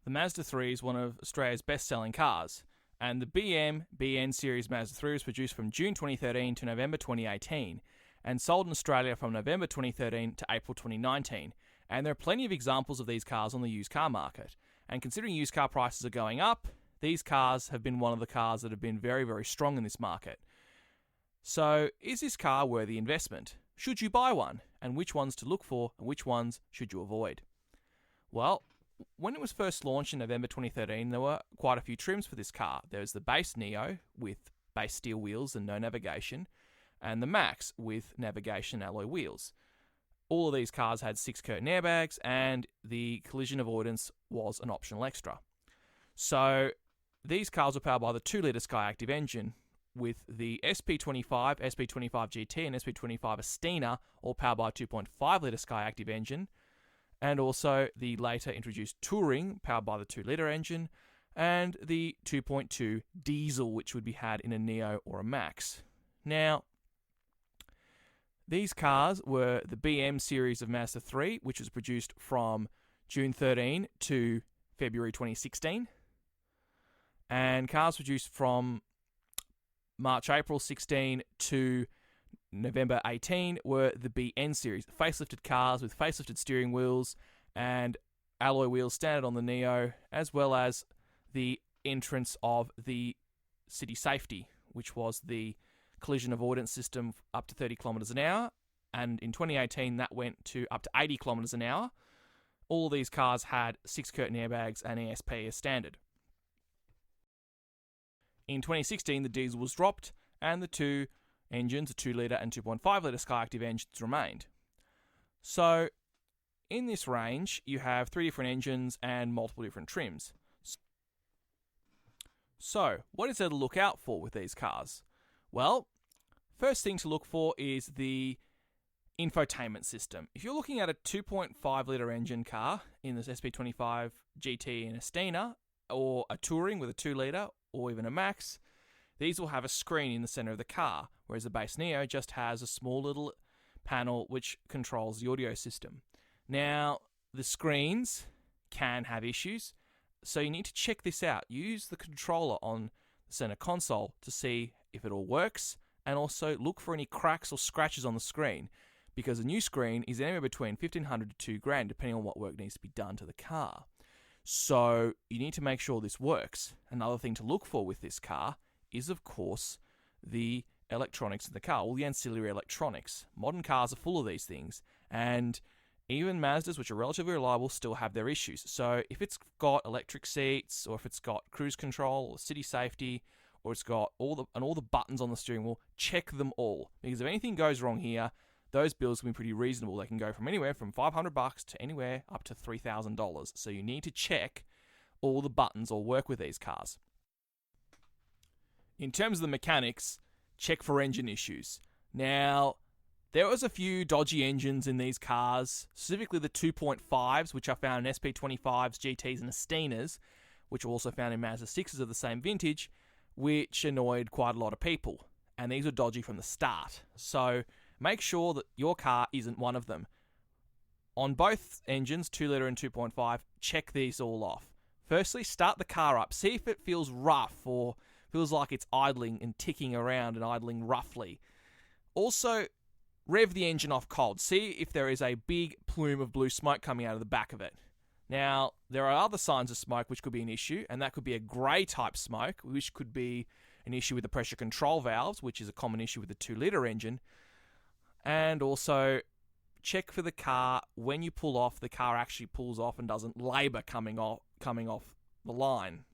The Mazda 3 is one of Australia's best-selling cars, and the BN series Mazda 3 was produced from June 2013 to November 2018, and sold in Australia from November 2013 to April 2019. And there are plenty of examples of these cars on the used car market. And considering used car prices are going up, these cars have been one of the cars that have been very, very strong in this market. So, is this car worthy investment? Should you buy one? And which ones to look for, and which ones should you avoid? Well, when it was first launched in November 2013, there were quite a few trims for this car. There was the base Neo with base steel wheels and no navigation, and the Max with navigation alloy wheels. All of these cars had 6 curtain airbags, and the collision avoidance was an optional extra. So these cars were powered by the 2-litre Skyactiv engine, with the SP25, SP25 GT and SP25 Estina all powered by a 2.5-litre Skyactiv engine, and also the later introduced Touring powered by the 2-litre engine, and the 2.2 diesel, which would be had in a Neo or a Max. Now, these cars were the BM series of Mazda 3, which was produced from June 13 to February 2016, and cars produced from March-April 16 to November 18 were the BN series, facelifted cars with facelifted steering wheels and alloy wheels standard on the Neo, as well as the entrance of the City Safety, which was the collision avoidance system up to 30 kilometers an hour, and in 2018 that went to up to 80 kilometers an hour. All these cars had 6 curtain airbags and ESP as standard. In 2016, the diesel was dropped, and the two engines, a 2-litre and 2.5-litre Skyactiv engines, remained. So, in this range, you have 3 different engines and multiple different trims. So, what is there to look out for with these cars? Well, first thing to look for is the infotainment system. If you're looking at a 2.5-litre engine car in this SP25 GT and Estina, or a Touring with a 2-litre, or even a Max, these will have a screen in the center of the car, whereas the base Neo just has a small little panel which controls the audio system. Now, the screens can have issues, so you need to check this out. Use the controller on the center console to see if it all works, and also look for any cracks or scratches on the screen, because a new screen is anywhere between $1,500 to $2,000, depending on what work needs to be done to the car. So you need to make sure this works. Another thing to look for with this car is, of course, the electronics in the car, all the ancillary electronics. Modern cars are full of these things, and even Mazdas, which are relatively reliable, still have their issues. So if it's got electric seats, or if it's got cruise control, or city safety, or it's got all the buttons on the steering wheel, check them all. Because if anything goes wrong here, those bills can be pretty reasonable. They can go from anywhere from $500 to anywhere up to $3,000. So you need to check all the buttons or work with these cars. In terms of the mechanics, check for engine issues. Now, there was a few dodgy engines in these cars, specifically the 2.5s, which are found in SP25s, GTs, and Estinas, which are also found in Mazda 6s of the same vintage, which annoyed quite a lot of people. And these were dodgy from the start. So make sure that your car isn't one of them. On both engines, 2-litre and 2.5, check these all off. Firstly, start the car up. See if it feels rough or feels like it's idling and ticking around and idling roughly. Also, rev the engine off cold. See if there is a big plume of blue smoke coming out of the back of it. Now, there are other signs of smoke which could be an issue, and that could be a grey type smoke, which could be an issue with the pressure control valves, which is a common issue with the 2-litre engine. And also, check for the car when you pull off, the car actually pulls off and doesn't labour coming off the line.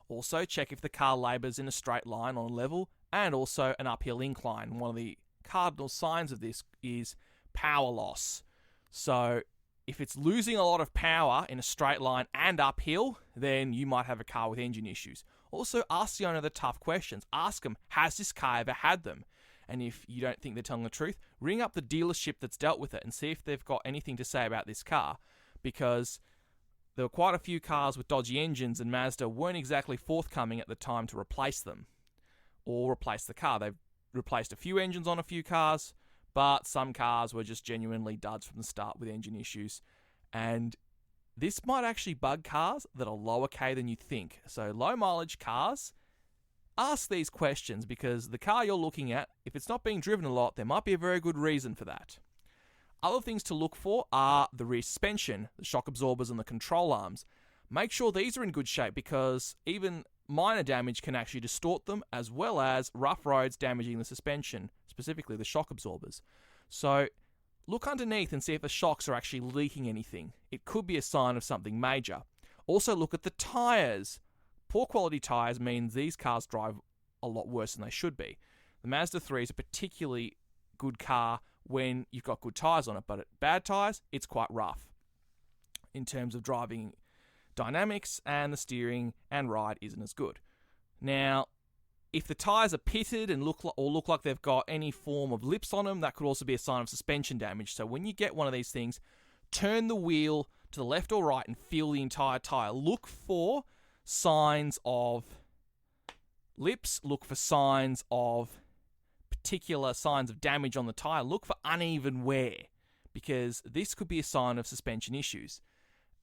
Also, check if the car labours in a straight line on a level and also an uphill incline. One of the cardinal signs of this is power loss. So, if it's losing a lot of power in a straight line and uphill, then you might have a car with engine issues. Also, ask the owner the tough questions. Ask them, has this car ever had them? And if you don't think they're telling the truth, ring up the dealership that's dealt with it and see if they've got anything to say about this car. Because there were quite a few cars with dodgy engines, and Mazda weren't exactly forthcoming at the time to replace them or replace the car. They've replaced a few engines on a few cars, but some cars were just genuinely duds from the start with engine issues. And this might actually bug cars that are lower K than you think. So low mileage cars, ask these questions because the car you're looking at, if it's not being driven a lot, there might be a very good reason for that. Other things to look for are the rear suspension, the shock absorbers and the control arms. Make sure these are in good shape because even minor damage can actually distort them, as well as rough roads damaging the suspension, specifically the shock absorbers. So look underneath and see if the shocks are actually leaking anything. It could be a sign of something major. Also look at the tyres. Poor quality tyres means these cars drive a lot worse than they should be. The Mazda 3 is a particularly good car when you've got good tyres on it, but at bad tyres, it's quite rough in terms of driving dynamics, and the steering and ride isn't as good. Now, if the tyres are pitted and look like they've got any form of lips on them, that could also be a sign of suspension damage. So when you get one of these things, turn the wheel to the left or right and feel the entire tyre. Look for signs of lips, look for signs of particular signs of damage on the tyre. Look for uneven wear because this could be a sign of suspension issues.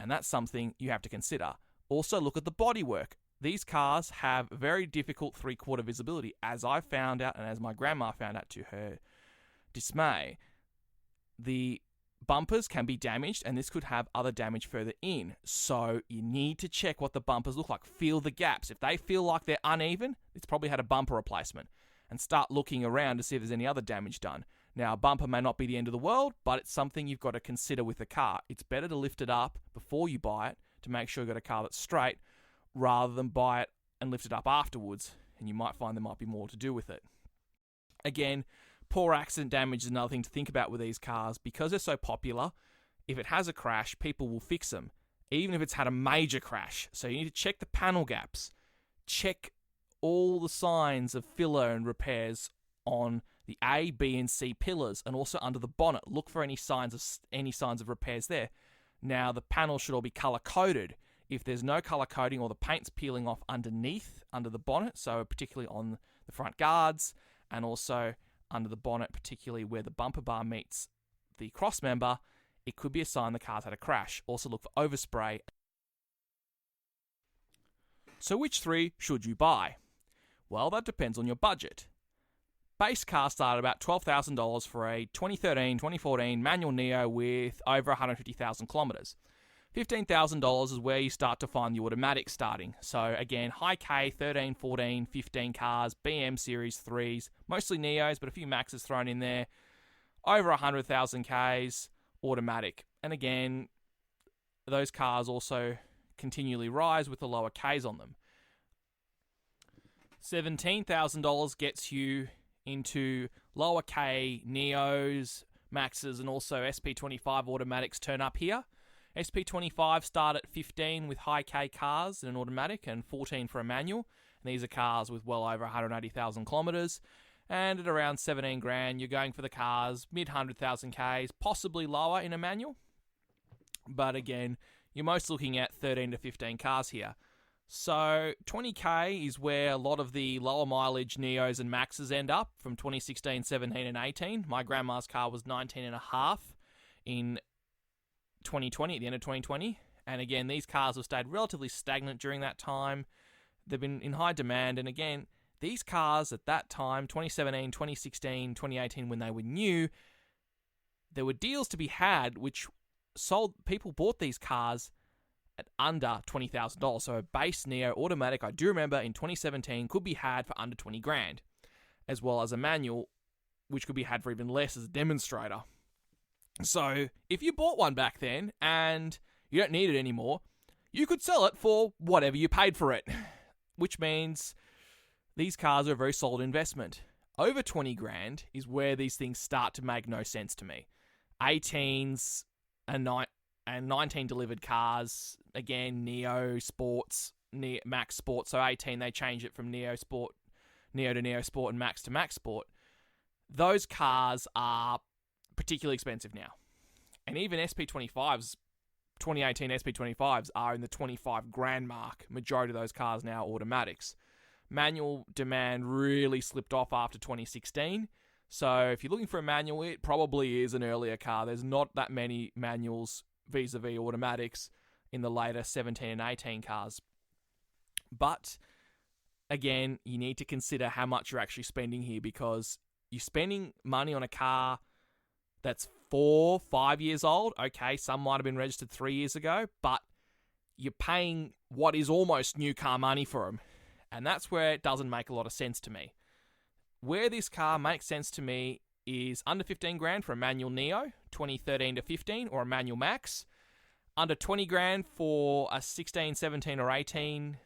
And that's something you have to consider. Also, look at the bodywork. These cars have very difficult three-quarter visibility, as I found out and as my grandma found out to her dismay. The bumpers can be damaged, and this could have other damage further in. So you need to check what the bumpers look like. Feel the gaps. If they feel like they're uneven, it's probably had a bumper replacement. And start looking around to see if there's any other damage done. Now, a bumper may not be the end of the world, but it's something you've got to consider with the car. It's better to lift it up before you buy it to make sure you've got a car that's straight rather than buy it and lift it up afterwards, and you might find there might be more to do with it. Again, poor accident damage is another thing to think about with these cars. Because they're so popular, if it has a crash, people will fix them, even if it's had a major crash. So you need to check the panel gaps, check all the signs of filler and repairs on the A, B, and C pillars, and also under the bonnet. Look for any signs of repairs there. Now, the panels should all be color-coded. If there's no color coding or the paint's peeling off underneath, under the bonnet, so particularly on the front guards, and also under the bonnet, particularly where the bumper bar meets the cross member, it could be a sign the car's had a crash. Also look for overspray. So which three should you buy? Well, that depends on your budget. Base car start at about $12,000 for a 2013, 2014 manual Neo with over 150,000 kilometers. $15,000 is where you start to find the automatic starting. So again, high K, 13, 14, 15 cars, BM Series 3s, mostly Neos, but a few Maxes thrown in there. Over 100,000 Ks, automatic. And again, those cars also continually rise with the lower Ks on them. $17,000 gets you into lower K Neos, Maxes, and also SP25 automatics turn up here. SP25 start at 15 with high K cars and an automatic, and 14 for a manual. And these are cars with well over 180,000 kilometers. And at around 17 grand, you're going for the cars mid 100,000 Ks, possibly lower in a manual. But again, you're most looking at 13 to 15 cars here. So 20K is where a lot of the lower mileage Neos and Maxes end up from 2016, 17 and 18. My grandma's car was 19 and a half in 2020, at the end of 2020. And again, these cars have stayed relatively stagnant during that time. They've been in high demand. And again, these cars at that time, 2017, 2016, 2018, when they were new, there were deals to be had which sold, people bought these cars at under $20,000. So a base Neo automatic, I do remember in 2017, could be had for under 20 grand, as well as a manual, which could be had for even less as a demonstrator. So if you bought one back then and you don't need it anymore, you could sell it for whatever you paid for it, which means these cars are a very solid investment. Over 20 grand is where these things start to make no sense to me. 18s and 19 delivered cars, again, Neo Sports, Max Sport. So 18, they change it from Neo to Neo Sport, and Max to Max Sport. Those cars are particularly expensive now. And even SP25s, 2018 SP25s are in the 25 grand mark. Majority of those cars now are automatics. Manual demand really slipped off after 2016. So if you're looking for a manual, it probably is an earlier car. There's not that many manuals vis-a-vis automatics in the later 17 and 18 cars. But again, you need to consider how much you're actually spending here, because you're spending money on a car that's 4, 5 years old. Okay, some might have been registered 3 years ago, but you're paying what is almost new car money for them. And that's where it doesn't make a lot of sense to me. Where this car makes sense to me is under 15 grand for a manual Neo, 2013 to 15, or a manual Max. Under 20 grand for a 16, 17, or 18.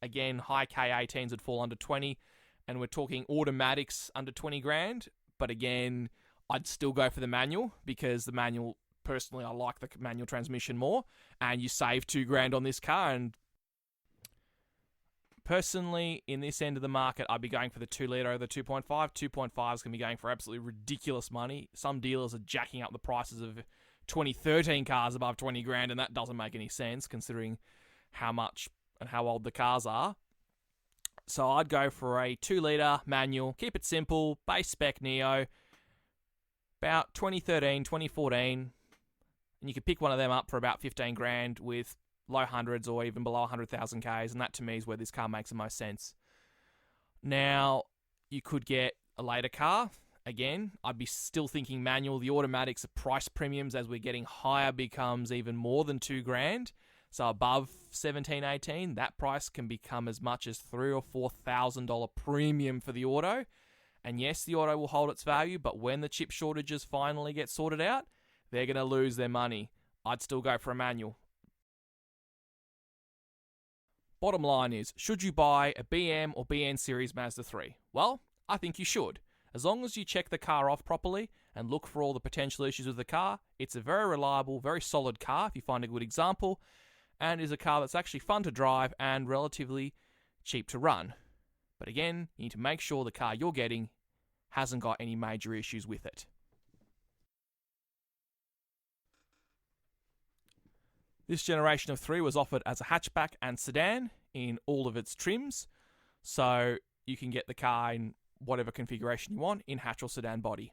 Again, high K18s would fall under 20. And we're talking automatics under 20 grand. But again, I'd still go for the manual, because the manual, personally, I like the manual transmission more. And you save 2 grand on this car. And personally, in this end of the market, I'd be going for the 2 litre over the 2.5. 2.5 is going to be going for absolutely ridiculous money. Some dealers are jacking up the prices of 2013 cars above 20 grand, and that doesn't make any sense considering how much and how old the cars are. So I'd go for a 2 litre manual, keep it simple, base spec Neo, about 2013, 2014, and you could pick one of them up for about 15 grand with low hundreds or even below 100,000 Ks, and that to me is where this car makes the most sense. Now, you could get a later car. Again, I'd be still thinking manual. The automatics are price premiums as we're getting higher becomes even more than 2 grand. So above 17, 18, that price can become as much as $3,000 or $4,000 premium for the auto. And yes, the auto will hold its value, but when the chip shortages finally get sorted out, they're going to lose their money. I'd still go for a manual. Bottom line is, should you buy a BM or BN series Mazda 3? Well, I think you should. As long as you check the car off properly and look for all the potential issues with the car, it's a very reliable, very solid car if you find a good example, and is a car that's actually fun to drive and relatively cheap to run. But again, you need to make sure the car you're getting hasn't got any major issues with it. This generation of 3 was offered as a hatchback and sedan in all of its trims, so you can get the car in whatever configuration you want in hatch or sedan body.